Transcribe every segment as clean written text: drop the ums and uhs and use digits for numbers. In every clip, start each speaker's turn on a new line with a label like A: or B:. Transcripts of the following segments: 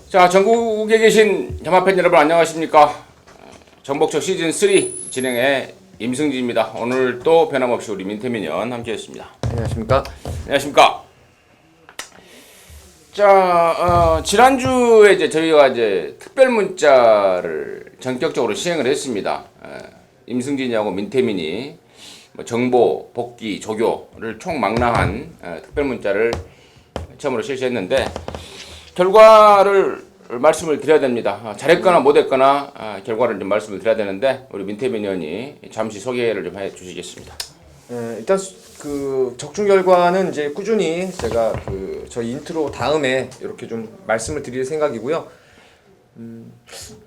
A: 자, 전국에 계신 겸합팬 여러분 안녕하십니까? 정복적 시즌3 진행의 임승진입니다. 오늘 또 변함없이 우리 민태민연 함께했습니다.
B: 안녕하십니까?
A: 안녕하십니까? 자, 지난주에 이제 저희가 이제 특별 문자를 전격적으로 시행을 했습니다. 임승진이하고 민태민이 정보, 복귀, 조교를 총망라한 특별 문자를 처음으로 실시했는데 결과를 말씀을 드려야 됩니다. 잘했거나 못했거나 결과를 좀 말씀을 드려야 되는데 우리 민태민 의원이 잠시 소개를 좀 해주시겠습니다.
B: 일단 그 적중 결과는 이제 꾸준히 제가 그 저희 인트로 다음에 이렇게 좀 말씀을 드릴 생각이고요.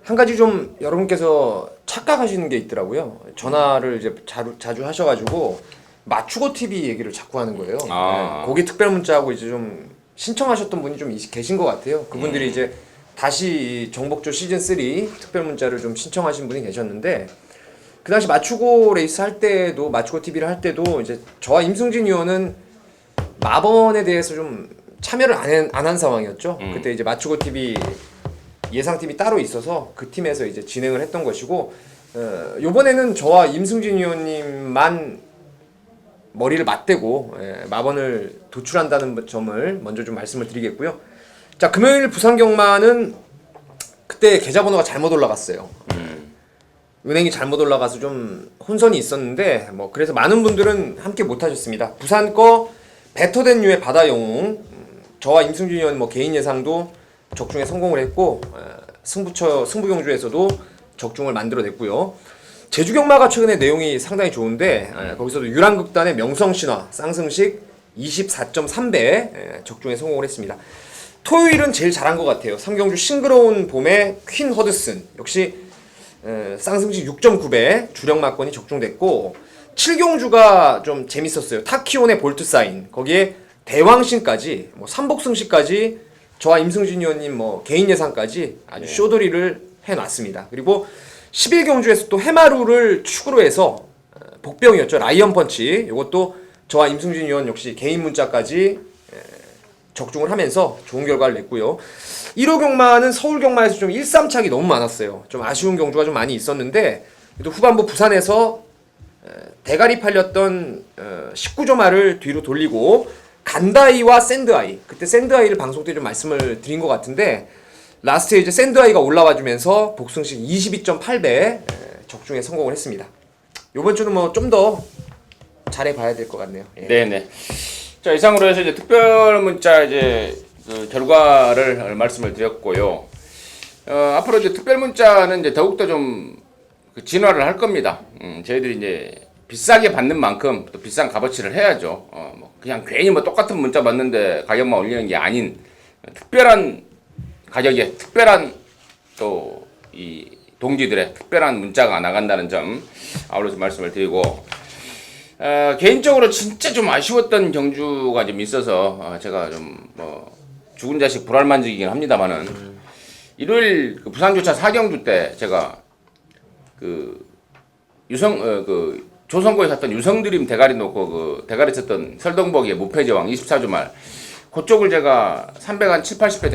B: 한 가지 좀 여러분께서 착각하시는 게 있더라고요. 전화를 이제 자주 하셔가지고 맞추고 TV 얘기를 자꾸 하는 거예요. 거기 특별 문자하고 이제 좀 신청하셨던 분이 좀 계신 것 같아요. 그분들이 이제 다시 정복조 시즌3 특별 문자를 좀 신청하신 분이 계셨는데 그 당시 맞추고 레이스 할 때도 맞추고 TV를 할 때도 이제 저와 임승진 의원은 마번에 대해서 좀 참여를 안 한 상황이었죠. 그때 이제 맞추고 TV 예상팀이 따로 있어서 그 팀에서 이제 진행을 했던 것이고 요번에는 저와 임승진 의원님만 머리를 맞대고 마번을 도출한다는 점을 먼저 좀 말씀을 드리겠고요. 자, 금요일 부산 경마는 그때 계좌번호가 잘못 올라갔어요. 은행이 잘못 올라가서 좀 혼선이 있었는데 뭐 그래서 많은 분들은 함께 못 하셨습니다. 부산 거 베터된 류의 바다 영웅 저와 임승준 의원 뭐 개인 예상도 적중에 성공을 했고 승부경주에서도 적중을 만들어냈고요. 제주 경마가 최근에 내용이 상당히 좋은데 거기서도 유랑극단의 명성신화 쌍승식 24.3배 적중에 성공을 했습니다. 토요일은 제일 잘한 것 같아요. 삼경주 싱그러운 봄의 퀸 허드슨 역시 쌍승식 6.9배 주력마건이 적중됐고 7경주가 좀 재밌었어요. 타키온의 볼트사인 거기에 대왕신까지 뭐 삼복승식까지 저와 임승진 의원님 뭐 개인 예상까지 아주 쇼돌이를 해놨습니다. 그리고 11경주에서 또 해마루를 축으로 해서 복병이었죠. 라이언펀치 이것도 저와 임승진 의원 역시 개인 문자까지 적중을 하면서 좋은 결과를 냈고요. 1호 경마는 서울 경마에서 좀 1-3착이 너무 많았어요. 좀 아쉬운 경주가 좀 많이 있었는데 그래도 후반부 부산에서 대가리 팔렸던 19조마를 뒤로 돌리고 간다이와 샌드아이 그때 샌드아이를 방송 때 좀 말씀을 드린 것 같은데 라스트에 이제 샌드아이가 올라와주면서 복승식 22.8배 적중에 성공을 했습니다. 이번 주는 뭐 좀 더 잘해봐야 될 것 같네요. 예.
A: 네네. 자, 이상으로 해서 이제 특별 문자 이제 그 결과를 말씀을 드렸고요. 앞으로 이제 특별 문자는 이제 더욱더 좀 진화를 할 겁니다. 저희들이 이제 비싸게 받는 만큼 또 비싼 값어치를 해야죠. 뭐 그냥 괜히 뭐 똑같은 문자 받는데 가격만 올리는 게 아닌 특별한 가격에 특별한 또 이 동지들의 특별한 문자가 나간다는 점 아울러서 말씀을 드리고 개인적으로 진짜 좀 아쉬웠던 경주가 좀 있어서 제가 좀 뭐 죽은 자식 불알만지긴 합니다만은 일요일 그 부산교차 4경주 때 제가 그 조선고에 샀던 유성드림 대가리 놓고 그 대가리 쳤던 설동복의 무패제왕 24주 말 그쪽을 제가 370, 80회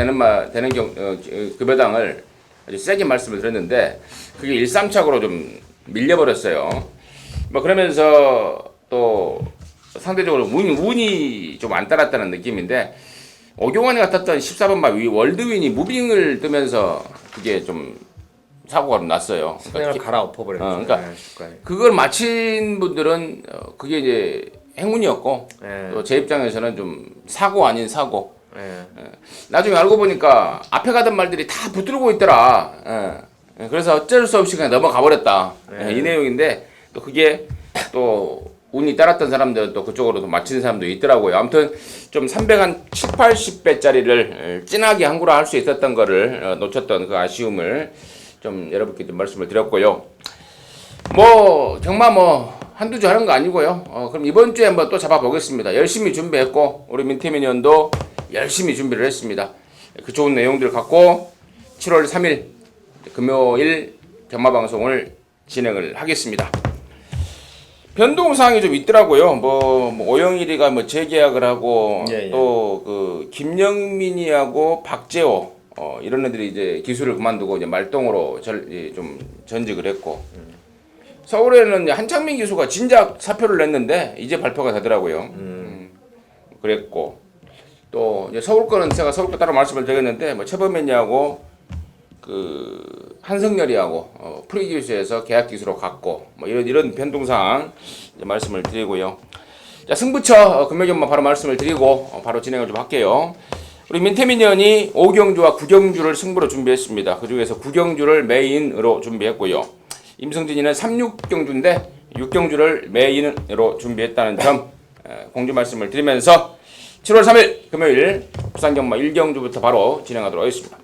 A: 되는 급여당을 아주 세게 말씀을 드렸는데 그게 1-3착으로 좀 밀려버렸어요. 뭐 그러면서 또 상대적으로 운이 좀 안 따랐다는 느낌인데 오경환이 같았던 14번 마 월드윈이 무빙을 뜨면서 그게 좀 사고가 났어요.
B: 그러니까 갈아엎어버렸죠.
A: 그러니까 그걸 마친 분들은 그게 이제 행운이었고 또 제 입장에서는 좀 사고 아닌 사고. 나중에 알고 보니까 앞에 가던 말들이 다 붙들고 있더라. 그래서 어쩔 수 없이 그냥 넘어가 버렸다. 이 내용인데 또 그게 또 운이 따랐던 사람들은 또 그쪽으로 또 맞히는 사람도 있더라고요. 아무튼 좀 370, 80배짜리를 진하게 항구라 할 수 있었던 거를 놓쳤던 그 아쉬움을 좀 여러분께 좀 말씀을 드렸고요. 뭐 경마 뭐 한두 주 하는 거 아니고요. 그럼 이번 주에 한번 또 잡아보겠습니다. 열심히 준비했고 우리 민태민 의원도 열심히 준비를 했습니다. 그 좋은 내용들 갖고 7월 3일 금요일 경마방송을 진행을 하겠습니다. 변동사항이 좀 있더라고요. 뭐 오영일이가 뭐 재계약을 하고 또 그 김영민이하고 박재호 이런 애들이 이제 기술을 그만두고 이제 말동으로 좀 전직을 했고 서울에는 이제 한창민 기수가 진작 사표를 냈는데 이제 발표가 되더라고요. 그랬고 또 이제 서울 거는 제가 서울 거 따로 말씀을 드렸는데 뭐 최범현이하고 그 한성열이하고 프리기수에서 계약 기수로 갔고 뭐 이런 변동사항 이제 말씀을 드리고요. 자, 승부처 금요일만 바로 말씀을 드리고 바로 진행을 좀 할게요. 우리 민태민 의원이 5경주와 9경주를 승부로 준비했습니다. 그 중에서 9경주를 메인으로 준비했고요. 임성진이는 3,6경주인데 6경주를 메인으로 준비했다는 점 공지 말씀을 드리면서 7월 3일 금요일 부산경마 1경주부터 바로 진행하도록 하겠습니다.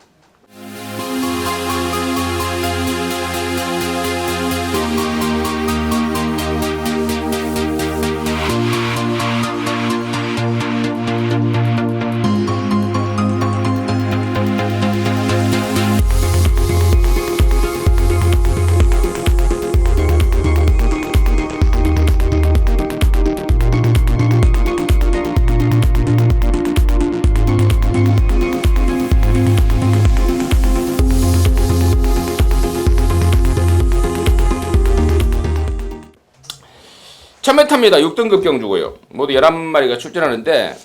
A: 천메타입니다. 6등급 경주고요. 모두 11마리가 출전하는데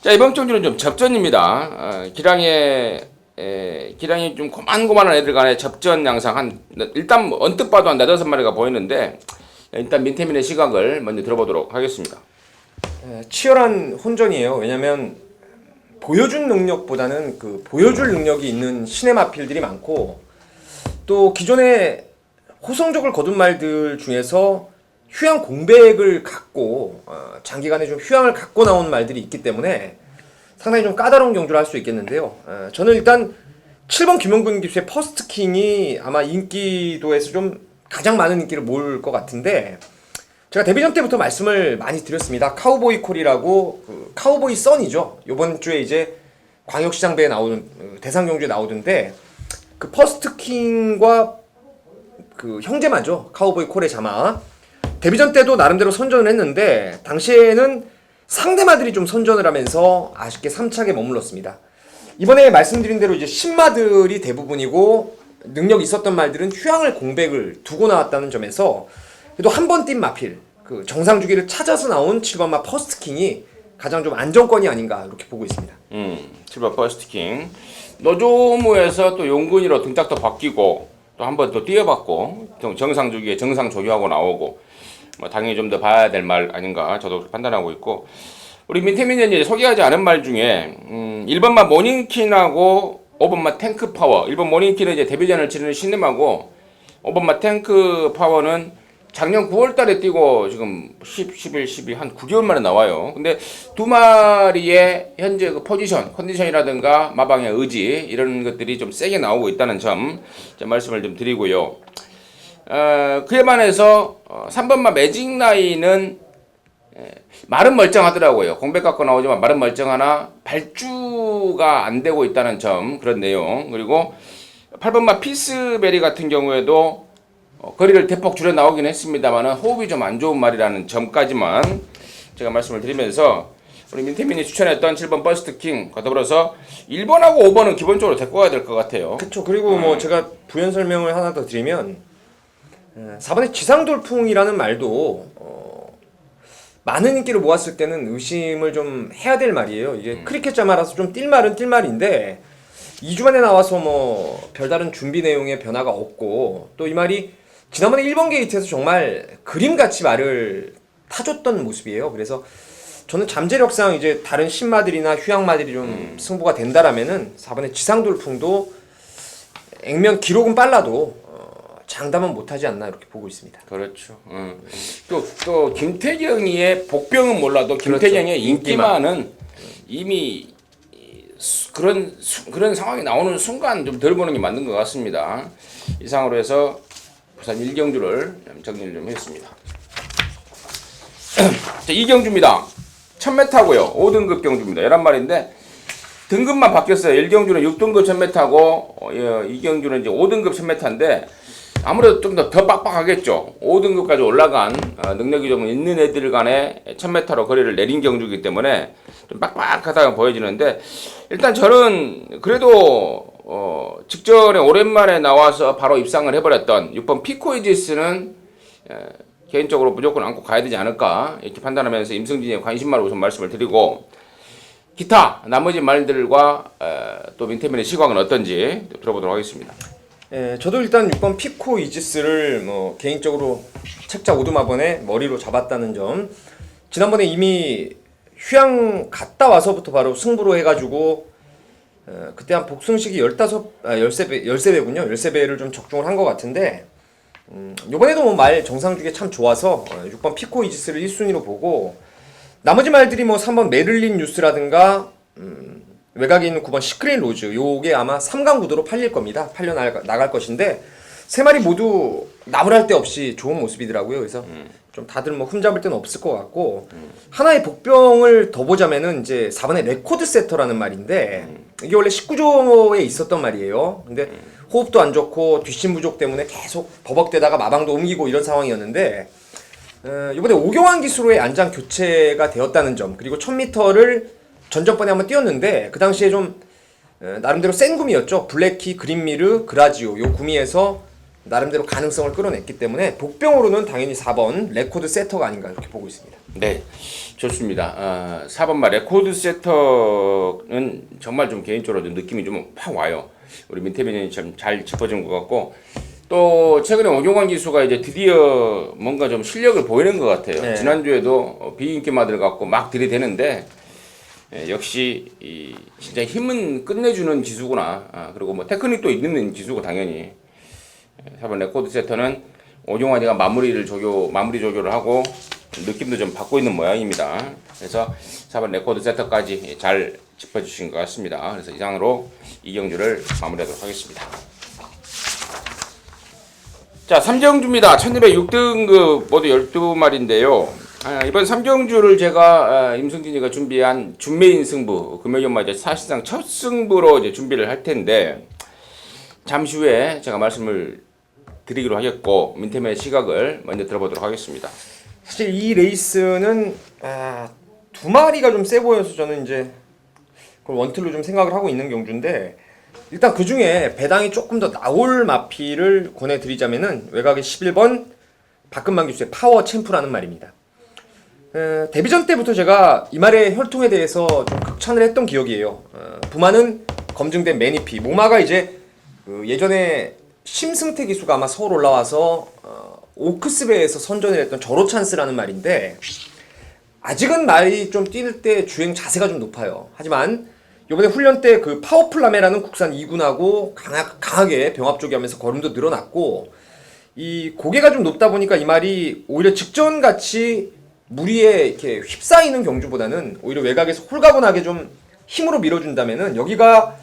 A: 자, 이번 경주는 좀 접전입니다. 기량이 좀 고만고만한 애들 간에 접전 양상 일단 언뜻 봐도 한 4-5마리가 보이는데 일단 민태민의 시각을 먼저 들어보도록 하겠습니다.
B: 치열한 혼전이에요. 왜냐면 보여준 능력보다는 그 보여줄 능력이 있는 신의 마필들이 많고 또 기존에 호성적을 거둔 말들 중에서 휴양 공백을 갖고 장기간에 좀 휴양을 갖고 나온 말들이 있기 때문에 상당히 좀 까다로운 경주를 할 수 있겠는데요. 저는 일단 7번 김용근 기수의 퍼스트킹이 아마 인기도에서 좀 가장 많은 인기를 모을 것 같은데 제가 데뷔전 때부터 말씀을 많이 드렸습니다. 카우보이 콜이라고 그 카우보이 선이죠. 요번 주에 이제 광역시장배에 나오는 대상경주에 나오던데 그 퍼스트킹과 그 형제마죠. 카우보이 콜의 자마. 데뷔전 때도 나름대로 선전을 했는데 당시에는 상대마들이 좀 선전을 하면서 아쉽게 3착에 머물렀습니다. 이번에 말씀드린 대로 이제 신마들이 대부분이고 능력 있었던 말들은 휴양을 공백을 두고 나왔다는 점에서 그래도 한 번 뛴 마필 그 정상 주기를 찾아서 나온 7번마 퍼스트킹이 가장 좀 안정권이 아닌가 이렇게 보고 있습니다.
A: 7번 퍼스트킹 노조무에서 또 용근이로 등짝도 바뀌고 또 한 번 또 뛰어봤고 정상 주기에 정상 조교하고 나오고 뭐 당연히 좀 더 봐야 될 말 아닌가 저도 판단하고 있고 우리 민태민 의원이 소개하지 않은 말 중에 1번마 모닝킨하고 5번마 탱크 파워 1번 모닝킨은 이제 데뷔전을 치르는 신림하고 5번마 탱크 파워는 작년 9월달에 뛰고 지금 10, 11, 12 한 9개월 만에 나와요. 근데 두 마리의 현재 그 포지션, 컨디션이라든가 마방의 의지 이런 것들이 좀 세게 나오고 있다는 점 말씀을 좀 드리고요. 그에 반해서 3번마 매직 라인은 말은 멀쩡하더라고요. 공백 갖고 나오지만 말은 멀쩡하나 발주가 안 되고 있다는 점 그런 내용 그리고 8번마 피스베리 같은 경우에도 거리를 대폭 줄여 나오긴 했습니다만 호흡이 좀 안 좋은 말이라는 점까지만 제가 말씀을 드리면서 우리 민태민이 추천했던 7번 버스트킹과 더불어서 1번하고 5번은 기본적으로 데리고 가야 될 것 같아요.
B: 그렇죠. 그리고 뭐 제가 부연 설명을 하나 더 드리면 4번의 지상돌풍이라는 말도 많은 인기를 모았을 때는 의심을 좀 해야 될 말이에요. 이게 크리켓 자마라서 좀 뛸 말은 뛸 말인데 2주 만에 나와서 뭐 별다른 준비 내용에 변화가 없고 또 이 말이 지난번에 1번 게이트에서 정말 그림같이 말을 타줬던 모습이에요. 그래서 저는 잠재력상 이제 다른 신마들이나 휴양마들이 좀 승부가 된다라면은 4번의 지상돌풍도 액면 기록은 빨라도 장담은 못하지 않나 이렇게 보고 있습니다.
A: 그렇죠. 또 김태경이의 복병은 몰라도 김태경의 그렇죠. 인기만은 이미 그런 상황이 나오는 순간 좀 덜 보는 게 맞는 것 같습니다. 이상으로 해서 부산 1경주를 정리를 좀 했습니다. 자, 2경주입니다. 1000m고요. 5등급 경주입니다. 11마리인데 등급만 바뀌었어요. 1경주는 6등급 1000m고 2경주는 이제 5등급 1000m인데 아무래도 좀 더 빡빡하겠죠. 5등급까지 올라간 능력이 좀 있는 애들 간에 1000m로 거리를 내린 경주이기 때문에 좀 빡빡하다고 보여지는데 일단 저는 그래도 직전에 오랜만에 나와서 바로 입상을 해버렸던 6번 피코이지스는 개인적으로 무조건 안고 가야 되지 않을까 이렇게 판단하면서 임승진의 관심만 우선 말씀을 드리고, 기타 나머지 말들과 또 민태민의 시각은 어떤지 들어보도록 하겠습니다.
B: 저도 일단 6번 피코 이지스를 뭐 개인적으로 책자 오두마번에 머리로 잡았다는 점, 지난번에 이미 휴양 갔다 와서부터 바로 승부로 해가지고 그때 한 복승식이 13배군요. 13배를 좀 적중을 한 것 같은데, 요번에도 뭐 말 정상주게 참 좋아서 6번 피코 이지스를 1순위로 보고, 나머지 말들이 뭐 3번 메를린 뉴스라든가 외곽에 있는 9번 시크릿 로즈, 요게 아마 3강 구도로 팔릴 겁니다. 팔려 나갈 것인데, 세 마리 모두 나무랄 데 없이 좋은 모습이더라고요. 그래서 좀 다들 뭐 흠잡을 데는 없을 것 같고, 하나의 복병을 더 보자면은 이제 4번의 레코드 세터라는 말인데, 이게 원래 19조에 있었던 말이에요. 근데 호흡도 안 좋고 뒷심 부족 때문에 계속 버벅대다가 마방도 옮기고 이런 상황이었는데, 이번에 오경환 기수로의 안장 교체가 되었다는 점, 그리고 1000m를 전전번에 한번 뛰었는데 그 당시에 좀 나름대로 센 구미였죠. 블랙키, 그린미르, 그라지오 요 구미에서 나름대로 가능성을 끌어냈기 때문에 복병으로는 당연히 4번 레코드 세터가 아닌가 이렇게 보고 있습니다.
A: 네, 좋습니다. 4번 말 레코드 세터는 정말 좀 개인적으로 좀 느낌이 좀 팍 와요. 우리 민태민이 참 잘 짚어준 것 같고, 또 최근에 오경환 기수가 이제 드디어 뭔가 좀 실력을 보이는 것 같아요.
B: 네.
A: 지난주에도 비인기마들 갖고 막 들이대는데, 역시 진짜 힘은 끝내주는 기수구나. 그리고 뭐 테크닉도 있는 기수고 당연히. 4번 레코드 세터는 오경환이가 마무리 조교를 하고 느낌도 좀 받고 있는 모양입니다. 그래서 4번 레코드 세터까지 잘 짚어주신 것 같습니다. 그래서 이상으로 이 경주를 마무리하도록 하겠습니다. 자, 3경주입니다. 1206등급 모두 12마리인데요. 이번 3경주를 제가 임승진이가 준비한 준메인 승부, 금요일마 이제 사실상 첫 승부로 이제 준비를 할 텐데, 잠시 후에 제가 말씀을 드리기로 하겠고, 민태민의 시각을 먼저 들어보도록 하겠습니다.
B: 사실 이 레이스는 두 마리가 좀 세 보여서 저는 이제 그걸 원틀로 좀 생각을 하고 있는 경주인데, 일단 그 중에 배당이 조금 더 나올 마피를 권해드리자면은 외곽의 11번 박근만 기수의 파워 챔프라는 말입니다. 데뷔전 때부터 제가 이 말의 혈통에 대해서 좀 극찬을 했던 기억이에요. 부마는 검증된 매니피, 모마가 이제 예전에 심승태 기수가 아마 서울 올라와서 오크스배에서 선전을 했던 저로 찬스라는 말인데, 아직은 말이 좀 뛸 때 주행 자세가 좀 높아요. 하지만 이번에 훈련 때 그 파워풀라메라는 국산 2군하고 강하게 병합 조기하면서 걸음도 늘어났고, 이 고개가 좀 높다 보니까 이 말이 오히려 직전같이 무리에 이렇게 휩싸이는 경주보다는 오히려 외곽에서 홀가분하게 좀 힘으로 밀어준다면은, 여기가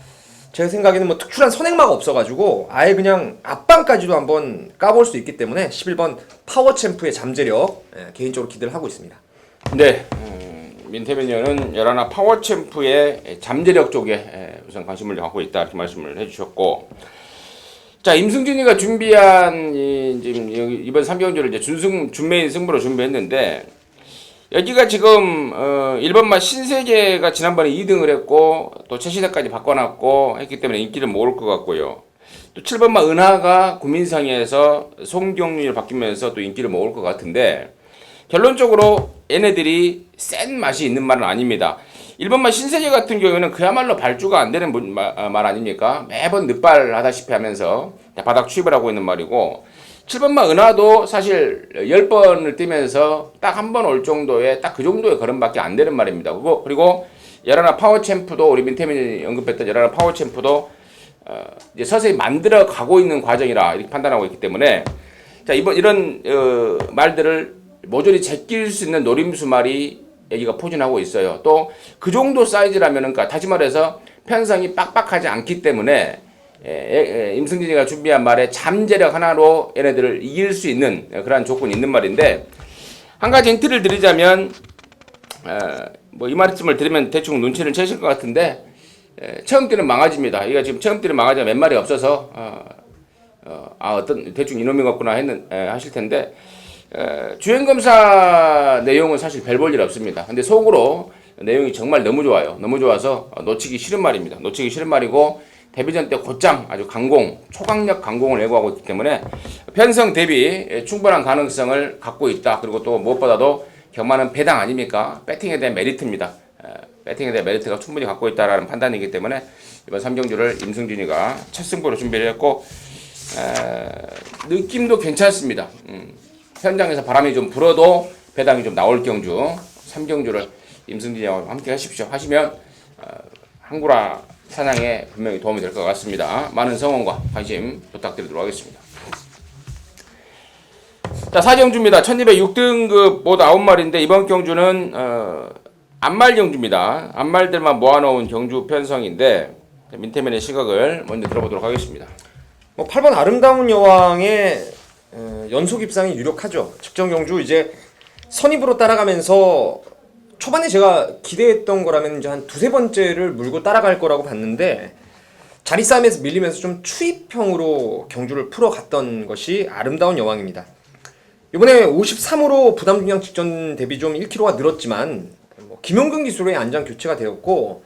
B: 제 생각에는 뭐 특출한 선행마가 없어가지고 아예 그냥 앞방까지도 한번 까볼 수 있기 때문에 11번 파워 챔프의 잠재력 개인적으로 기대를 하고 있습니다.
A: 네, 민태민이는 열하나 파워 챔프의 잠재력 쪽에 우선 관심을 갖고 있다 이렇게 말씀을 해주셨고, 자, 임승진이가 준비한 이번 3경주를 이제 준메인 승부로 준비했는데, 여기가 지금 1번마 신세계가 지난번에 2등을 했고 또 최시대까지 바꿔놨고 했기 때문에 인기를 모을 것 같고요. 또 7번마 은하가 구민상에서 송경률 바뀌면서 또 인기를 모을 것 같은데, 결론적으로 얘네들이 센 맛이 있는 말은 아닙니다. 1번마 신세계 같은 경우에는 그야말로 발주가 안 되는 말 아닙니까? 매번 늦발하다시피 하면서 바닥 추입을 하고 있는 말이고, 7번마 은하도 사실 10번을 뛰면서 딱 한 번 올 정도의 딱 그 정도의 걸음밖에 안 되는 말입니다. 그리고 열하나 파워 챔프도, 우리 민태민이 언급했던 열하나 파워 챔프도 이제 서서히 만들어 가고 있는 과정이라 이렇게 판단하고 있기 때문에, 자, 이런 말들을 모조리 제낄 수 있는 노림수 말이 여기가 포진하고 있어요. 또 그 정도 사이즈라면은, 그러니까 다시 말해서 편성이 빡빡하지 않기 때문에 임승진이가 준비한 말에 잠재력 하나로 얘네들을 이길 수 있는 그러한 조건이 있는 말인데, 한 가지 힌트를 드리자면, 뭐 이 말씀을 들으면 대충 눈치를 채실 것 같은데, 처음 뛰는 망아지입니다. 이거 지금 처음 뛰는 망아지가 몇 마리 없어서 어떤 대충 이놈이 같구나 하실 텐데, 주행검사 내용은 사실 별 볼 일 없습니다. 근데 속으로 내용이 정말 너무 좋아요. 너무 좋아서 놓치기 싫은 말입니다. 놓치기 싫은 말이고, 데뷔전 때 곧장 아주 초강력 강공을 예고하고 있기 때문에 편성 대비 충분한 가능성을 갖고 있다. 그리고 또 무엇보다도 경마는 배당 아닙니까? 배팅에 대한 메리트입니다. 배팅에 대한 메리트가 충분히 갖고 있다라는 판단이기 때문에 이번 3경주를 임승준이가 첫 승부로 준비를 했고 느낌도 괜찮습니다. 현장에서 바람이 좀 불어도 배당이 좀 나올 경주 3경주를 임승준이와 함께 하시면 한구라 사냥에 분명히 도움이 될 것 같습니다. 많은 성원과 관심 부탁드리도록 하겠습니다. 자, 4경주입니다. 1206등급 모두 9마리인데 이번 경주는 암말 경주입니다. 암말들만 모아놓은 경주 편성인데 민태민의 시각을 먼저 들어보도록 하겠습니다.
B: 8번 아름다운 여왕의 연속 입상이 유력하죠. 측정 경주 이제 선입으로 따라가면서 초반에 제가 기대했던 거라면 이제 한 두세 번째를 물고 따라갈 거라고 봤는데 자리 싸움에서 밀리면서 좀 추입형으로 경주를 풀어갔던 것이 아름다운 여왕입니다. 이번에 53으로 부담 중량 직전 대비 좀 1kg가 늘었지만 김용근 기수로의 안장 교체가 되었고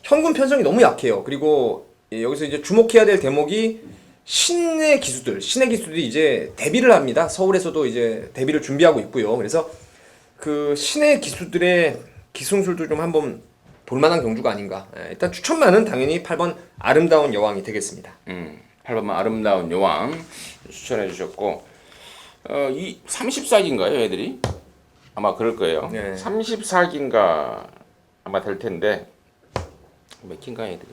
B: 현군 편성이 너무 약해요. 그리고 여기서 이제 주목해야 될 대목이 신의 기수들이 이제 데뷔를 합니다. 서울에서도 이제 데뷔를 준비하고 있고요. 그래서 그 신의 기수들의 기승술도 좀 한번 볼만한 경주가 아닌가. 일단 추천만은 당연히 8번 아름다운 여왕이 되겠습니다.
A: 8번 아름다운 여왕 추천해 주셨고 이 34기인가요 애들이? 아마 그럴 거예요.
B: 네.
A: 34기인가 아마 될 텐데 몇 기인가 애들이?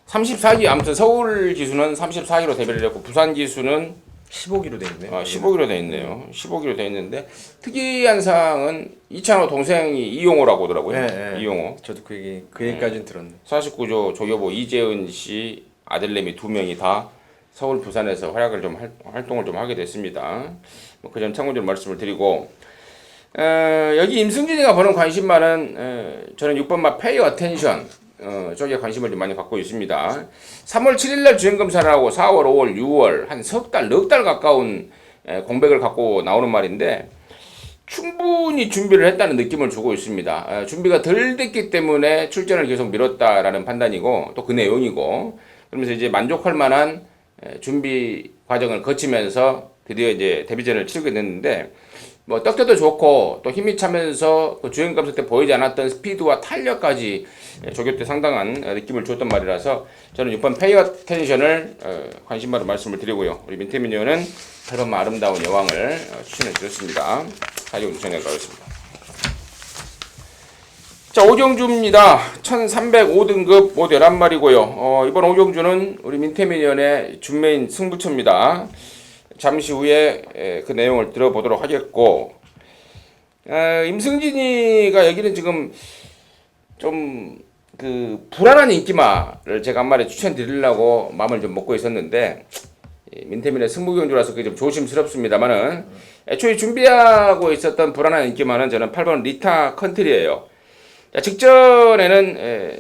A: 34기 아무튼 서울 기수는 34기로 데뷔를 했고 부산 기수는
B: 15기로 돼 있네요.
A: 15기로 돼 있네요. 15기로 돼 있는데 특이한 사항은 이찬호 동생이 이용호라고 하더라고요.
B: 네.
A: 이용호.
B: 저도 그 얘기까지는 들었네.
A: 49조 조여보 이재은 씨 아들내미 2명이 다 서울 부산에서 활약을 좀 활동을 좀 하게 됐습니다. 그 점 참고적으로 말씀을 드리고 여기 임승진이가 보는 관심만은 저는 6번마 페이 어텐션 쪽에 관심을 좀 많이 갖고 있습니다. 3월 7일날 주행검사를 하고 4월, 5월, 6월 한 석 달, 넉 달 가까운 공백을 갖고 나오는 말인데 충분히 준비를 했다는 느낌을 주고 있습니다. 준비가 덜 됐기 때문에 출전을 계속 미뤘다라는 판단이고 또 그 내용이고 그러면서 이제 만족할 만한 준비 과정을 거치면서 드디어 이제 데뷔전을 치르게 됐는데 뭐 떡대도 좋고 또 힘이 차면서 그 주행검사 때 보이지 않았던 스피드와 탄력까지 조교 때 상당한 느낌을 줬던 말이라서 저는 6번 페이어 텐션을 관심받아 말씀을 드리고요. 우리 민태민 의원은 8번 아름다운 여왕을 추천해 드렸습니다. 가지고 추천해 가겠습니다. 자, 오경주입니다. 1305등급 모두 11마리고요. 이번 오경주는 우리 민태민 의원의 준메인 승부처입니다. 잠시 후에 그 내용을 들어보도록 하겠고 임승진이가 여기는 지금 좀 그 불안한 인기마를 제가 한 마리 추천드리려고 마음을 좀 먹고 있었는데 민태민의 승부경주라서 그게 좀 조심스럽습니다만은 애초에 준비하고 있었던 불안한 인기마는 저는 8번 리타 컨트리예요. 자, 직전에는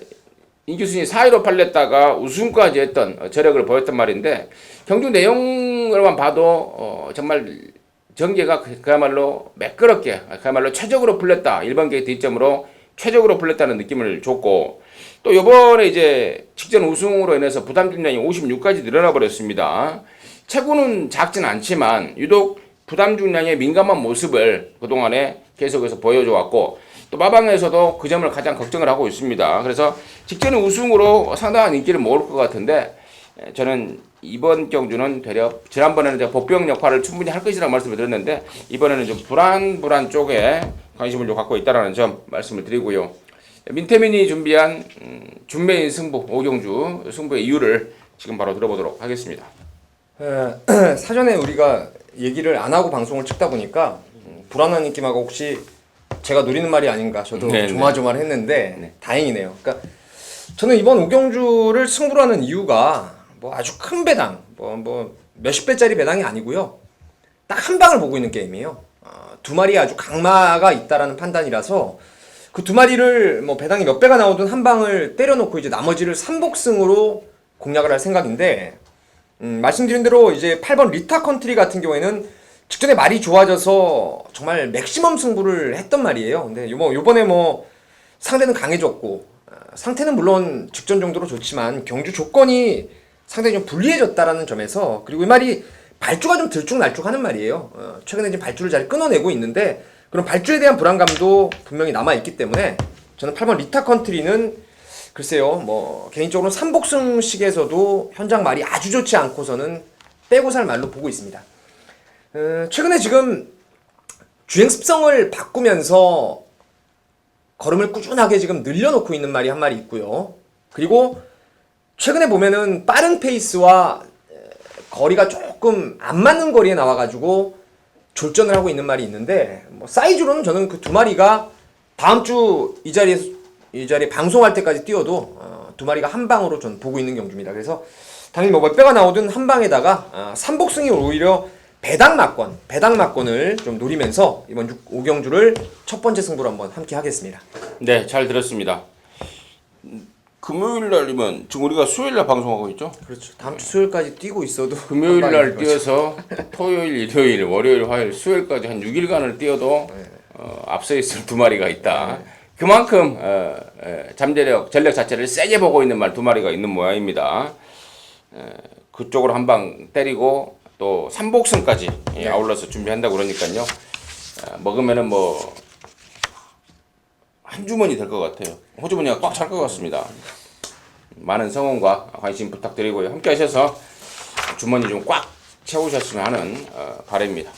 A: 인기순위 4위로 팔렸다가 우승까지 했던 저력을 보였단 말인데 경주 내용으로만 봐도 정말 전개가 그야말로 매끄럽게 그야말로 최적으로 풀렸다. 1번 게이트 이점으로 최적으로 풀렸다는 느낌을 줬고 또 요번에 이제 직전 우승으로 인해서 부담 중량이 56까지 늘어나 버렸습니다. 체구는 작진 않지만 유독 부담 중량에 민감한 모습을 그동안에 계속해서 보여줘 왔고 또 마방에서도 그 점을 가장 걱정을 하고 있습니다. 그래서 직전 우승으로 상당한 인기를 모을 것 같은데 저는 이번 경주는 되려 지난번에는 제가 복병 역할을 충분히 할 것이라고 말씀을 드렸는데 이번에는 좀 불안 쪽에 관심을 좀 갖고 있다는 점 말씀을 드리고요. 민태민이 준비한 준메인 승부 5경주 승부의 이유를 지금 바로 들어보도록 하겠습니다.
B: 사전에 우리가 얘기를 안 하고 방송을 찍다 보니까 불안한 인기마가 혹시 제가 노리는 말이 아닌가 저도 조마조마했는데 다행이네요. 그러니까 저는 이번 5경주를 승부로 하는 이유가 뭐 아주 큰 배당 뭐 몇십 배짜리 배당이 아니고요. 딱 한 방을 보고 있는 게임이에요. 두 마리에 아주 강마가 있다라는 판단이라서 그 두 마리를 뭐 배당이 몇 배가 나오든 한 방을 때려놓고 이제 나머지를 3복승으로 공략을 할 생각인데 말씀드린 대로 이제 8번 리타 컨트리 같은 경우에는 직전에 말이 좋아져서 정말 맥시멈 승부를 했던 말이에요. 근데 요번에 뭐 상대는 강해졌고 상태는 물론 직전 정도로 좋지만 경주 조건이 상당히 좀 불리해졌다라는 점에서, 그리고 이 말이 발주가 좀 들쭉날쭉하는 말이에요. 최근에 지금 발주를 잘 끊어내고 있는데 그런 발주에 대한 불안감도 분명히 남아 있기 때문에 저는 8번 리타 컨트리는 글쎄요, 뭐 개인적으로 삼복승식에서도 현장 말이 아주 좋지 않고서는 빼고 살 말로 보고 있습니다. 최근에 지금 주행 습성을 바꾸면서 걸음을 꾸준하게 지금 늘려놓고 있는 말이 한 마리 있고요. 그리고 최근에 보면은 빠른 페이스와 거리가 조금 안 맞는 거리에 나와가지고 졸전을 하고 있는 말이 있는데, 뭐 사이즈로는 저는 그 두 마리가 다음 주 이 자리에 방송할 때까지 뛰어도 두 마리가 한 방으로 전 보고 있는 경주입니다. 그래서 당연히 뭐 몇 배가 나오든 한 방에다가 삼복승이 오히려 배당막권을 좀 노리면서 이번 5경주를 첫 번째 승부로 한번 함께 하겠습니다.
A: 네, 잘 들었습니다. 금요일 날이면 지금 우리가 수요일 날 방송하고 있죠?
B: 그렇죠. 다음 주 수요일까지 뛰고 있어도
A: 금요일 날 뛰어서 토요일, 일요일, 월요일, 화요일, 수요일까지 한 6일간을 뛰어도 앞서 있을 두 마리가 있다. 그만큼 전력 자체를 세게 보고 있는 말 두 마리가 있는 모양입니다. 그쪽으로 한 방 때리고 또 삼복승까지 아울러서 준비한다고 그러니까요. 먹으면은 뭐 한 주머니 될 것 같아요. 호주머니가 꽉 찰 것 같습니다. 많은 성원과 관심 부탁드리고요. 함께 하셔서 주머니 좀 꽉 채우셨으면 하는 바람입니다.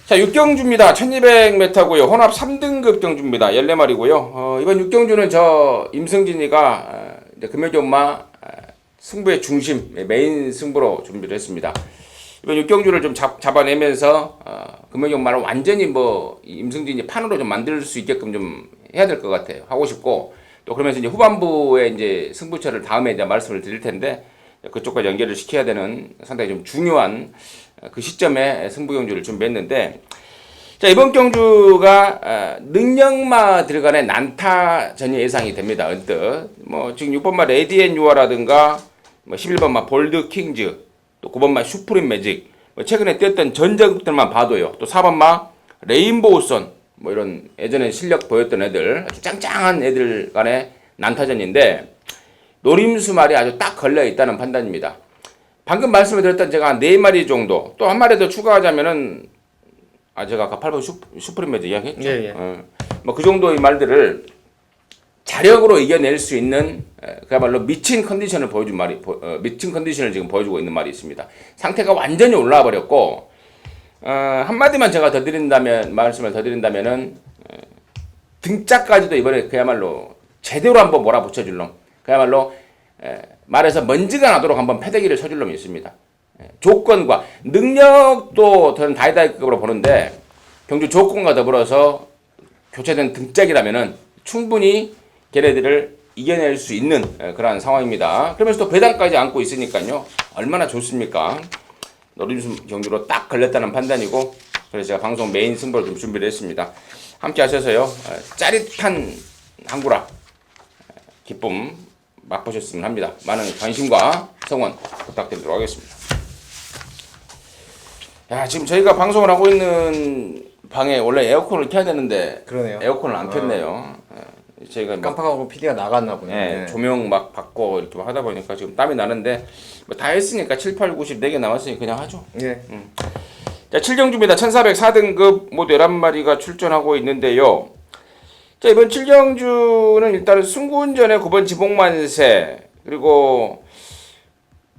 A: 자, 6경주입니다. 1200m고요. 혼합 3등급 경주입니다. 14마리고요. 이번 6경주는 저 임승진이가 금요일마 승부의 중심, 메인 승부로 준비를 했습니다. 이번 6경주를 좀 잡아내면서 금요일마를 완전히 뭐 임승진이 판으로 좀 만들 수 있게끔 좀 해야 될 것 같아요. 하고 싶고, 또 그러면서 이제 후반부에 이제 승부처를 다음에 이제 말씀을 드릴 텐데, 그쪽과 연결을 시켜야 되는 상당히 좀 중요한 그 시점에 승부 경주를 준비했는데, 자, 이번 경주가 능력마 들어간의 난타전이 예상이 됩니다. 언뜻 뭐 지금 6번마 레디앤 유아라든가 뭐 11번마 볼드 킹즈, 또 9번마 슈프림 매직, 뭐 최근에 뛰었던 전적들만 봐도요, 또 4번마 레인보우 선, 뭐 이런 예전에 실력 보였던 애들, 아주 짱짱한 애들 간의 난타전인데 노림수 말이 아주 딱 걸려 있다는 판단입니다. 방금 말씀을 드렸던 제가 한 4마리 정도, 또 한 마리 더 추가하자면은, 제가 아까 8번 슈프림 매직 이야기했죠?
B: 예.
A: 뭐 그 정도의 말들을 자력으로 이겨낼 수 있는, 그야말로 미친 컨디션을 보여준 말이, 미친 컨디션을 지금 보여주고 있는 말이 있습니다. 상태가 완전히 올라와 버렸고, 한마디만 제가 말씀을 더 드린다면은, 등짝까지도 이번에 그야말로 제대로 한번 몰아붙여줄 놈, 그야말로 말해서 먼지가 나도록 한번 패대기를 쳐줄 놈이 있습니다. 조건과 능력도 저는 다이다이급으로 보는데, 경주 조건과 더불어서 교체된 등짝이라면은 충분히 걔네들을 이겨낼 수 있는 그러한 상황입니다. 그러면서 또 배당까지 안고 있으니까요, 얼마나 좋습니까? 노림수 경주로 딱 걸렸다는 판단이고, 그래서 제가 방송 메인 승부를 좀 준비를 했습니다. 함께 하셔서요, 짜릿한 항구라 기쁨 맛보셨으면 합니다. 많은 관심과 성원 부탁드리도록 하겠습니다. 야, 지금 저희가 방송을 하고 있는 방에 원래 에어컨을 켜야 되는데,
B: 그러네요.
A: 에어컨을 안 켰네요. 저희가
B: 깜빡하고 PD가 나갔나 보네요.
A: 조명 막 받고 이렇게 하다 보니까 지금 땀이 나는데, 뭐 다 했으니까 7, 8, 90 4개 남았으니 그냥 하죠.
B: 예.
A: 자, 7경주입니다. 1404등급 모두 11마리가 출전하고 있는데요. 자, 이번 7경주는 일단은 승군전의 9번 지복만세, 그리고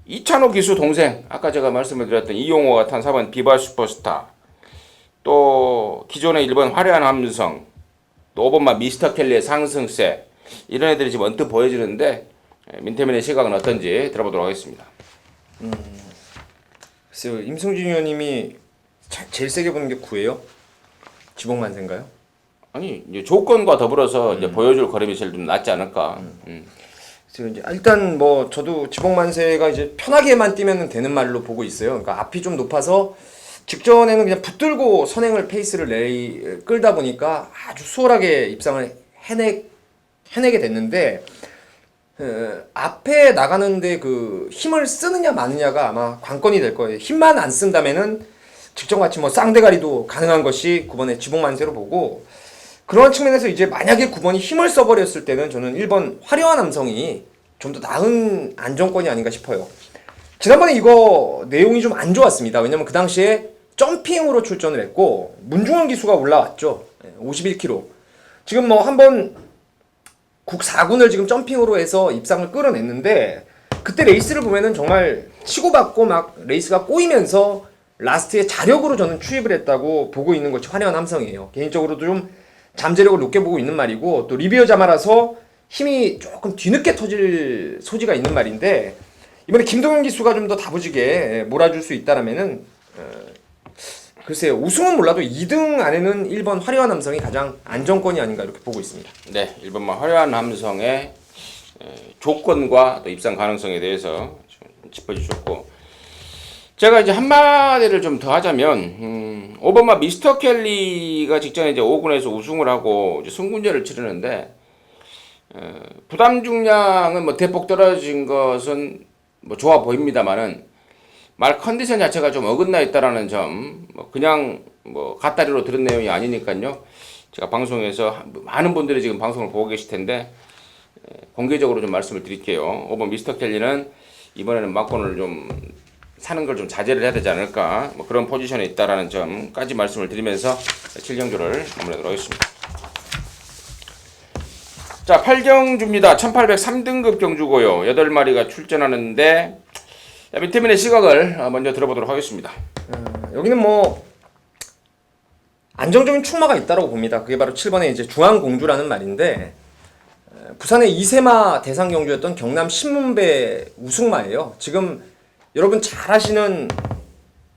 A: 이찬호 기수 동생, 아까 제가 말씀을 드렸던 이용호가 탄 4번 비바 슈퍼스타, 또 기존의 1번 화려한 함성, 또 5번만 미스터 켈리의 상승세, 이런 애들이 지금 언뜻 보여지는데, 민태민의 시각은 어떤지 들어보도록 하겠습니다.
B: 글쎄요, 임승진 의원님이 제일 세게 보는 게 9예요? 지복만세인가요?
A: 아니, 이제 조건과 더불어서 이제 보여줄 걸음이 제일 좀 낫지 않을까.
B: 그래서 이제 일단 뭐 저도 지복만세가 이제 편하게만 뛰면 되는 말로 보고 있어요. 그러니까 앞이 좀 높아서 직전에는 그냥 붙들고 선행을 페이스를 끌다 보니까 아주 수월하게 입상을 해내게 됐는데 앞에 나가는데 그 힘을 쓰느냐 마느냐가 아마 관건이 될 거예요. 힘만 안 쓴다면은 직전같이 뭐 쌍대가리도 가능한 것이 9번의 지붕만세로 보고, 그런 측면에서 이제 만약에 9번이 힘을 써버렸을 때는 저는 1번 화려한 남성이 좀 더 나은 안정권이 아닌가 싶어요. 지난번에 이거 내용이 좀 안 좋았습니다. 왜냐면 그 당시에 점핑으로 출전을 했고 문중원 기수가 올라왔죠. 51kg. 지금 뭐 한번 국 4군을 지금 점핑으로 해서 입상을 끌어냈는데, 그때 레이스를 보면은 정말 치고받고 막 레이스가 꼬이면서 라스트에 자력으로 저는 추입을 했다고 보고 있는 것이 화려한 함성이에요. 개인적으로도 좀 잠재력을 높게 보고 있는 말이고, 또 리비어 자마라서 힘이 조금 뒤늦게 터질 소지가 있는 말인데, 이번에 김동현 기수가 좀 더 다부지게 몰아줄 수 있다라면은 글쎄요, 우승은 몰라도 2등 안에는 1번 화려한 함성이 가장 안정권이 아닌가 이렇게 보고 있습니다.
A: 네, 1번만 화려한 함성의 조건과 또 입상 가능성에 대해서 짚어주셨고, 제가 이제 한마디를 좀 더 하자면, 5번마 미스터 켈리가 직전에 이제 5군에서 우승을 하고 이제 승군제를 치르는데, 부담 중량은 뭐 대폭 떨어진 것은 뭐 좋아 보입니다만은 말 컨디션 자체가 좀 어긋나 있다라는 점, 뭐 그냥 뭐 갓다리로 들은 내용이 아니니까요. 제가 방송에서 많은 분들이 지금 방송을 보고 계실 텐데 공개적으로 좀 말씀을 드릴게요. 5번 미스터 켈리는 이번에는 막권을 좀 사는 걸 좀 자제를 해야 되지 않을까, 뭐 그런 포지션에 있다라는 점까지 말씀을 드리면서 7경주를 마무리하도록 하겠습니다. 자, 8경주입니다. 1803등급 경주고요. 8마리가 출전하는데 민태민의 시각을 먼저 들어보도록 하겠습니다.
B: 여기는 뭐 안정적인 충마가 있다고 봅니다. 그게 바로 7번의 이제 중앙공주라는 말인데, 부산의 이세마 대상 경주였던 경남 신문배 우승마예요. 지금 여러분 잘 아시는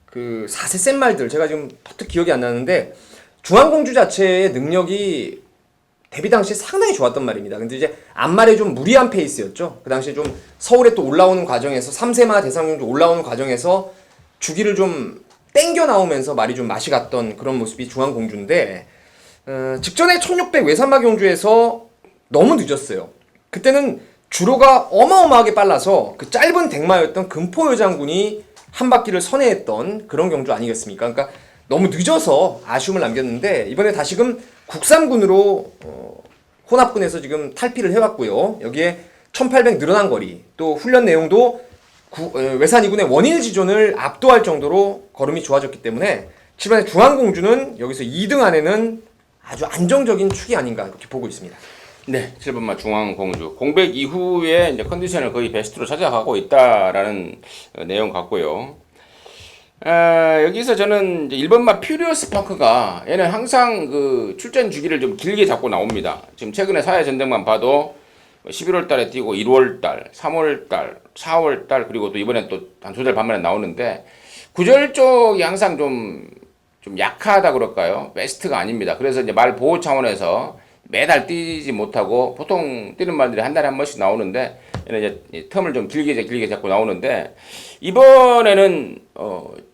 B: 그 4세 센 말들, 제가 지금 퍼뜩 기억이 안 나는데 중앙공주 자체의 능력이 데뷔 당시에 상당히 좋았던 말입니다. 근데 이제 앞말에 좀 무리한 페이스였죠. 그 당시에 좀 서울에 또 올라오는 과정에서 3세마 대상경주 올라오는 과정에서 주기를 좀 땡겨 나오면서 말이 좀 맛이 갔던 그런 모습이 중앙공주인데, 직전에 1600 외산마 경주에서 너무 늦었어요. 그때는 주로가 어마어마하게 빨라서 그 짧은 덱마였던 금포여 장군이 한 바퀴를 선회했던 그런 경주 아니겠습니까? 그러니까 너무 늦어서 아쉬움을 남겼는데, 이번에 다시금 국삼군으로 혼합군에서 지금 탈피를 해왔고요. 여기에 1800 늘어난 거리, 또 훈련 내용도 외산 2군의 원일 지존을 압도할 정도로 걸음이 좋아졌기 때문에 7번의 중앙공주는 여기서 2등 안에는 아주 안정적인 축이 아닌가 이렇게 보고 있습니다.
A: 네, 7번마 중앙공주. 공백 이후에 이제 컨디션을 거의 베스트로 찾아가고 있다라는 내용 같고요. 여기서 저는 이제 1번마 퓨리어스 파크가 얘는 항상 그 출전 주기를 좀 길게 잡고 나옵니다. 지금 최근에 사회 전쟁만 봐도 11월 달에 뛰고 1월 달, 3월 달, 4월 달, 그리고 또 이번에 또 한 2달 반 만에 나오는데 구절 쪽이 항상 좀 약하다 그럴까요? 베스트가 아닙니다. 그래서 이제 말 보호 차원에서 매달 뛰지 못하고, 보통 뛰는 말들이 한 달에 한 번씩 나오는데 얘는 이제 텀을 좀 길게 잡고 나오는데, 이번에는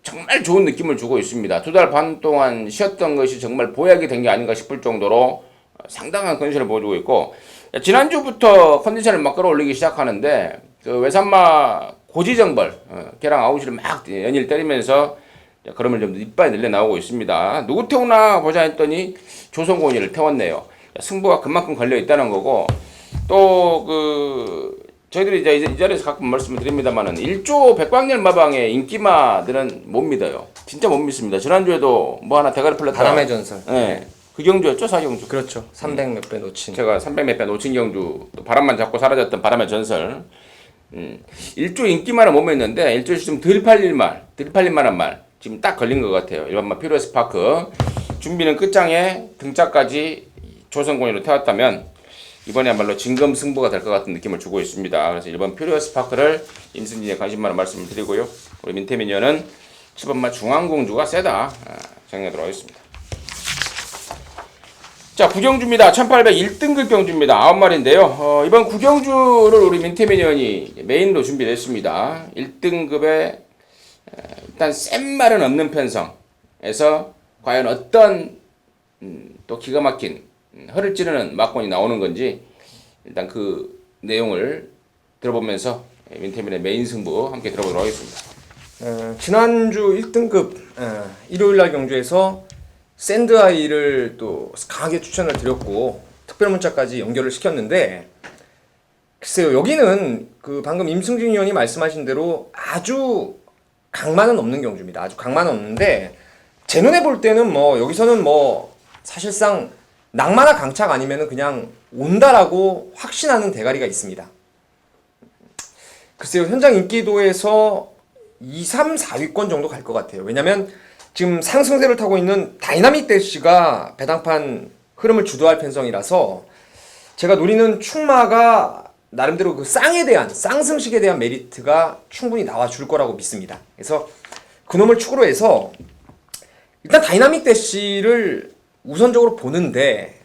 A: 정말 좋은 느낌을 주고 있습니다. 2달 반 동안 쉬었던 것이 정말 보약이 된 게 아닌가 싶을 정도로 상당한 컨디션을 보여주고 있고, 지난주부터 컨디션을 막 끌어올리기 시작하는데 그 외산마 고지정벌 걔랑 아웃을 막 연일 때리면서 걸음을 좀 이빨이 늘려 나오고 있습니다. 누구 태우나 보자 했더니 조성곤이를 태웠네요. 승부가 그만큼 걸려 있다는 거고, 또 저희들이 이제 이 자리에서 가끔 말씀을 드립니다만은 1조 백광열 마방의 인기마들은 못 믿어요. 진짜 못 믿습니다. 지난주에도 뭐 하나 대가리 풀렸다.
B: 바람의 전설.
A: 네. 그 경주였죠, 4경주.
B: 그렇죠. 300 몇 배 놓친.
A: 제가 300 몇 배 놓친 경주, 또 바람만 잡고 사라졌던 바람의 전설. 1조 인기만은 못 믿는데 1조에서 좀 덜 팔릴 만한 말 지금 딱 걸린 것 같아요. 1번마 퓨리어스 파크 준비는 끝장에 등짝까지 조선공이로 태웠다면 이번에야말로 진검승부가 될 것 같은 느낌을 주고 있습니다. 그래서 1번 퓨리어스 파크를 임승진에 관심 많은 말씀을 드리고요. 우리 민태민이어는 7번마 중앙공주가 세다 정리하도록 하겠습니다. 자, 구경주입니다. 1801등급 경주입니다. 9마리인데요. 이번 구경주를 우리 민태민위원이 메인으로 준비를 했습니다. 1등급에 일단 센 말은 없는 편성, 에서 과연 어떤 또 기가 막힌 허를 찌르는 막권이 나오는 건지 일단 그 내용을 들어보면서 민태민의 메인 승부 함께 들어보도록 하겠습니다.
B: 지난주 1등급 일요일날 경주에서 샌드아이를 또 강하게 추천을 드렸고 특별 문자까지 연결을 시켰는데 글쎄요, 여기는 그 방금 임승진 의원이 말씀하신 대로 아주 강만은 없는 경주입니다. 아주 강만은 없는데 제 눈에 볼 때는 뭐 여기서는 뭐 사실상 낭만화 강착 아니면은 그냥 온다라고 확신하는 대가리가 있습니다. 글쎄요, 현장 인기도에서 2, 3, 4위권 정도 갈 것 같아요. 왜냐면 지금 상승세를 타고 있는 다이나믹 대시가 배당판 흐름을 주도할 편성이라서 제가 노리는 충마가 나름대로 그 쌍에 대한 쌍승식에 대한 메리트가 충분히 나와줄 거라고 믿습니다. 그래서 그놈을 축으로 해서 일단 다이나믹 대시를 우선적으로 보는데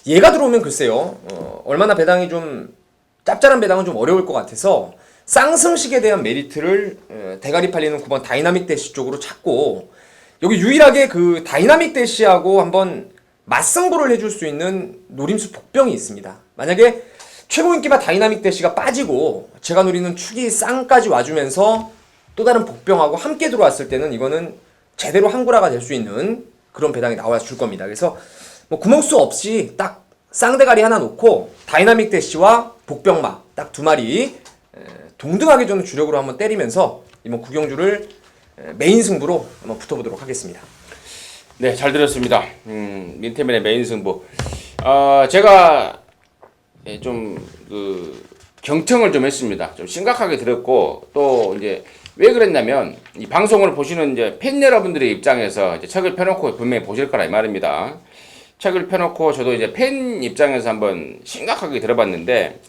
B: 얘가 들어오면 글쎄요 얼마나 배당이 좀 짭짤한 배당은 좀 어려울 것 같아서 쌍승식에 대한 메리트를 대가리 팔리는 9번 다이나믹 대시 쪽으로 찾고 여기 유일하게 그 다이나믹 대시하고 한번 맞승부를 해줄 수 있는 노림수 복병이 있습니다. 만약에 최고 인기바 다이나믹 대시가 빠지고 제가 노리는 축이 쌍까지 와주면서 또 다른 복병하고 함께 들어왔을 때는 이거는 제대로 한구라가 될 수 있는 그런 배당이 나와 줄 겁니다. 그래서 뭐 구멍수 없이 딱 쌍대가리 하나 놓고 다이나믹 대시와 복병마 딱 두 마리 동등하게 저는 주력으로 한번 때리면서 이번 구경주를 메인 승부로 한번 붙어보도록 하겠습니다.
A: 네, 잘 들었습니다. 민태민의 메인 승부. 제가 좀 그 경청을 좀 했습니다. 좀 심각하게 들었고 또 이제 왜 그랬냐면 이 방송을 보시는 이제 팬 여러분들의 입장에서 이제 책을 펴놓고 분명히 보실 거라 이 말입니다. 책을 펴놓고 저도 이제 팬 입장에서 한번 심각하게 들어봤는데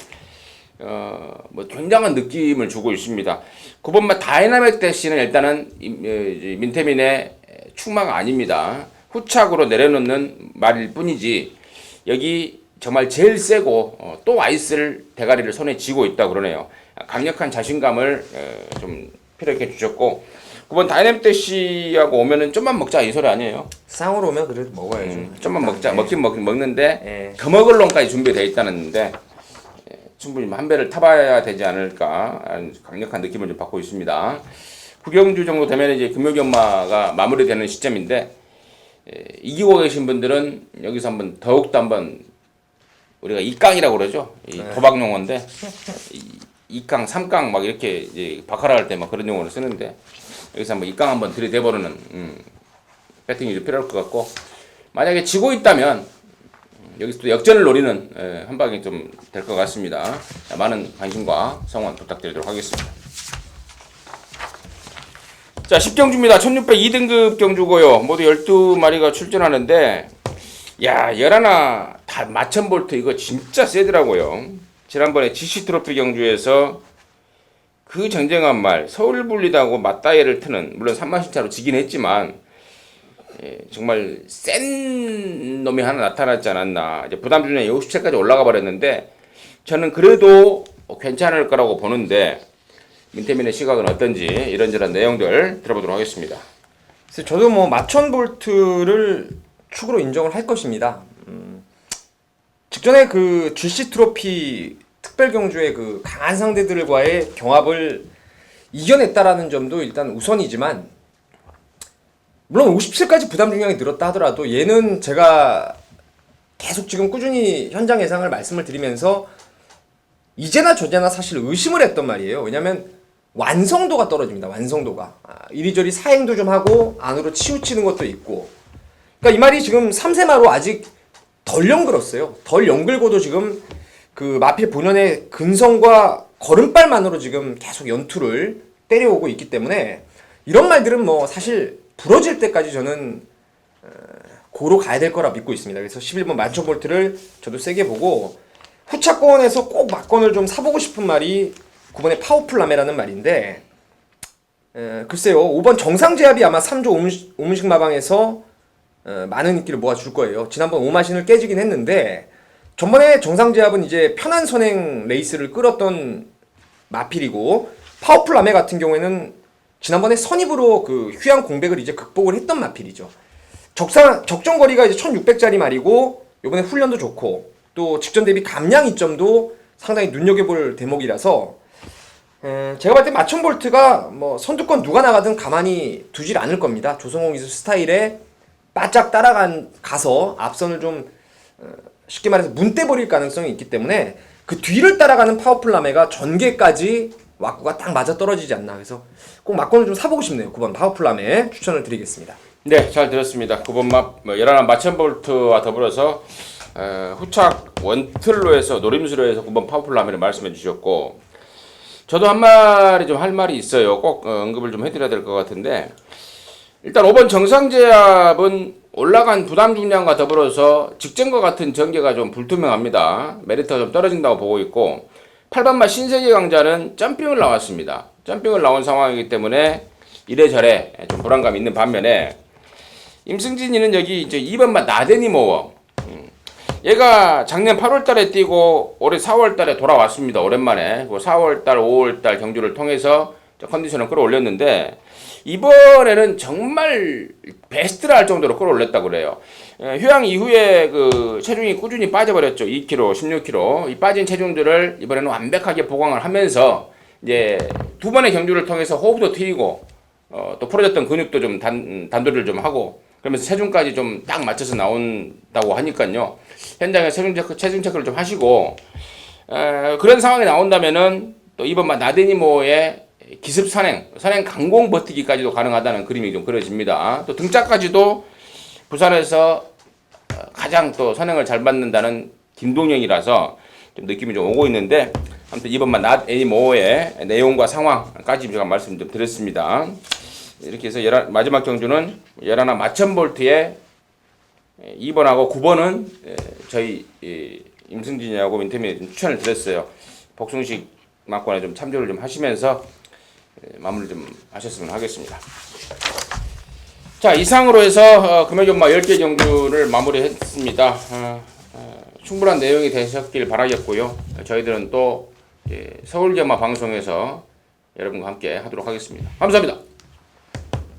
A: 뭐 굉장한 느낌을 주고 있습니다. 9번마 다이나믹 대시는 일단은 민태민의 충마가 아닙니다. 후착으로 내려놓는 말일 뿐이지 여기 정말 제일 세고 또 와있을 대가리를 손에 쥐고 있다 그러네요. 강력한 자신감을 좀 피력해 주셨고 9번 다이나믹 대시하고 오면은 좀만 먹자 이 소리 아니에요?
B: 쌍으로 오면 그래도 먹어야죠.
A: 좀만 먹자. 먹긴 먹는데
B: 예.
A: 더 먹을 놈까지 준비되어 있다는데 충분히 한 배를 타봐야 되지 않을까 하는 강력한 느낌을 좀 받고 있습니다. 구경주 정도 되면 이제 금요경마가 마무리되는 시점인데 이기고 계신 분들은 여기서 한번 더욱더 한번 우리가 2강이라고 그러죠. 이 도박 용어인데 2강, 3강 막 이렇게 이제 바카라 할 때 막 그런 용어를 쓰는데 여기서 한번 2강 한번 들이대버리는 배팅이 좀 필요할 것 같고 만약에 지고 있다면 여기서 또 역전을 노리는 한 방이 좀 될 것 같습니다. 많은 관심과 성원 부탁드리도록 하겠습니다. 자, 10경주입니다. 1602등급 경주고요. 모두 12마리가 출전하는데 야, 11 다 마천볼트 이거 진짜 세더라고요. 지난번에 GC 트로피 경주에서 그 쟁쟁한 말 서울불리다고 맞다이를 트는 물론 3만신차로 지긴 했지만 정말 센 놈이 하나 나타났지 않았나. 이제 부담준에 50채까지 올라가 버렸는데 저는 그래도 괜찮을 거라고 보는데 민태민의 시각은 어떤지 이런저런 내용들 들어보도록 하겠습니다.
B: 그래서 저도 뭐 마천 볼트를 축으로 인정을 할 것입니다. 직전에 그 GC 트로피 특별 경주의 그 강한 상대들과의 경합을 이겨냈다라는 점도 일단 우선이지만 물론 57까지 부담 중량이 늘었다 하더라도 얘는 제가 계속 지금 꾸준히 현장 예상을 말씀을 드리면서 이제나 저제나 사실 의심을 했던 말이에요. 왜냐면 완성도가 떨어집니다. 완성도가. 이리저리 사행도 좀 하고 안으로 치우치는 것도 있고. 그러니까 이 말이 지금 3세마로 아직 덜 연글었어요. 덜 연글고도 지금 그 마필 본연의 근성과 걸음발만으로 지금 계속 연투를 때려오고 있기 때문에 이런 말들은 뭐 사실 부러질 때까지 저는 고로 가야 될 거라 믿고 있습니다. 그래서 11번 만천볼트를 저도 세게 보고 후차권에서 꼭 막건을 좀 사보고 싶은 말이 9번의 파워풀 라메라는 말인데 글쎄요 5번 정상제압이 아마 3조 오문식 마방에서 많은 인기를 모아줄 거예요. 지난번 오마신을 깨지긴 했는데 전번에 정상제압은 이제 편한 선행 레이스를 끌었던 마필이고 파워풀 라메 같은 경우에는 지난번에 선입으로 그 휴양 공백을 이제 극복을 했던 마필이죠. 적정거리가 이제 1600짜리 말이고 요번에 훈련도 좋고 또 직전 대비 감량 이점도 상당히 눈여겨볼 대목이라서 제가 봤을 때 마천볼트가 뭐 선두권 누가 나가든 가만히 두질 않을 겁니다. 조성호 기수 스타일에 바짝 가서 앞선을 좀 쉽게 말해서 문대버릴 가능성이 있기 때문에 그 뒤를 따라가는 파워풀라메가 전개까지 왁구가 딱 맞아 떨어지지 않나. 그래서 꼭 막권을 좀 사보고 싶네요. 9번 파워풀라메 추천을 드리겠습니다.
A: 네, 잘 들었습니다. 9번 열하나 마천볼트와 더불어서 후착 원틀로에서 노림수로에서 9번 파워풀라메를 말씀해 주셨고, 저도 한 마리 좀 할 말이 있어요. 꼭 언급을 좀 해드려야 될 것 같은데, 일단 5번 정상제압은 올라간 부담 중량과 더불어서 직전과 같은 전개가 좀 불투명합니다. 메리트가 좀 떨어진다고 보고 있고, 8번마 신세계 강자는 점핑을 나왔습니다. 점핑을 나온 상황이기 때문에 이래저래 좀 불안감이 있는 반면에, 임승진이는 여기 이제 2번마 나데니 모험. 얘가 작년 8월달에 뛰고 올해 4월달에 돌아왔습니다. 오랜만에 4월달, 5월달 경주를 통해서 컨디션을 끌어올렸는데, 이번에는 정말 베스트라 할 정도로 끌어올렸다고 그래요. 휴양 이후에 그 체중이 꾸준히 빠져버렸죠. 2kg, 16kg. 이 빠진 체중들을 이번에는 완벽하게 보강을 하면서 이제 두 번의 경주를 통해서 호흡도 트이고 또 풀어졌던 근육도 좀 단도리를 좀 하고, 그러면서 체중까지 좀 딱 맞춰서 나온다고 하니까요. 현장에 체중 체크를 좀 하시고, 그런 상황이 나온다면은 또 이번 나데니모의 기습 선행 강공 버티기까지도 가능하다는 그림이 좀 그려집니다. 또 등짝까지도 부산에서 가장 또 선행을 잘 받는다는 김동영이라서 좀 느낌이 좀 오고 있는데, 아무튼 이번만 나데니모의 내용과 상황까지 제가 말씀 좀 드렸습니다. 이렇게 해서 마지막 경주는 열하나 마천볼트의 2번하고 9번은 저희 임승진이하고 인터뷰에 추천을 드렸어요. 복숭식 막권에 좀 참조를 좀 하시면서 마무리 좀 하셨으면 하겠습니다. 자, 이상으로 해서 금요경마 10개 경주를 마무리했습니다. 충분한 내용이 되셨길 바라겠고요. 저희들은 또 서울경마 방송에서 여러분과 함께 하도록 하겠습니다. 감사합니다.